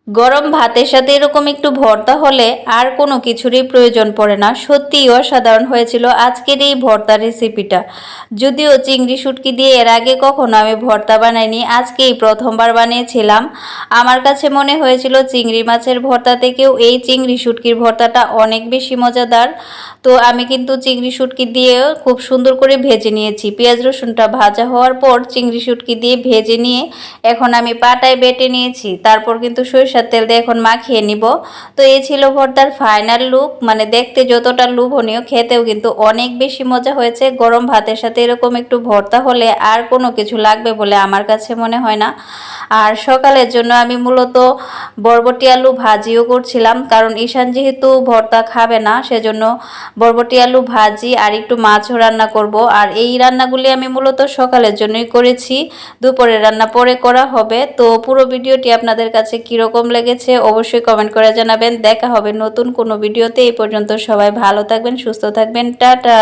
গরম ভাতের সাথে এরকম একটু ভর্তা হলে আর কোনো কিছুরই প্রয়োজন পড়ে না। সত্যিই অসাধারণ হয়েছিল আজকের এই ভর্তা রেসিপিটা। যদিও চিংড়ি শুটকি দিয়ে এর আগে কখনো আমি ভর্তা বানাইনি, আজকেই প্রথমবার বানিয়েছিলাম। আমার কাছে মনে হয়েছিল চিংড়ি মাছের ভর্তা থেকেও এই চিংড়ি শুটকির ভর্তাটা অনেক বেশি মজাদার। তো আমি কিন্তু চিংড়ি শুটকি দিয়ে খুব সুন্দর করে ভেজে নিয়েছি। পেঁয়াজ রসুনটা ভাজা হওয়ার পর চিংড়ি শুটকি দিয়ে ভেজে নিয়ে এখন আমি পাটায় বেটে নিয়েছি। তারপর কিন্তু সরিষার তেল দিয়ে এখন মাখিয়ে নিব। তো এই ছিল ভর্তার ফাইনাল লুক। মানে দেখতে যতটা লোভনীয়, খেতেও কিন্তু অনেক বেশি মজা হয়েছে। গরম ভাতের সাথে এরকম একটু ভর্তা হলে আর কোনো কিছু লাগবে বলে আমার কাছে মনে হয় না। আর সকালের জন্য আমি মূলত বরবটি আলু ভাজিও করছিলাম, কারণ ঈশান যেহেতু ভর্তা খাবে না সেজন্য বরবটি আলু ভাজি আর একটু মাছও রান্না করব। আর এই রান্নাগুলি আমি মূলত সকালের জন্যই করেছি, দুপুরের রান্না পরে করা হবে। তো পুরো ভিডিওটি আপনাদের কাছে কীরকম লেগেছে অবশ্যই কমেন্ট করে জানাবেন। দেখা হবে নতুন কোনো ভিডিওতে। এই পর্যন্ত সবাই ভালো থাকবেন, সুস্থ থাকবেন, টাটা।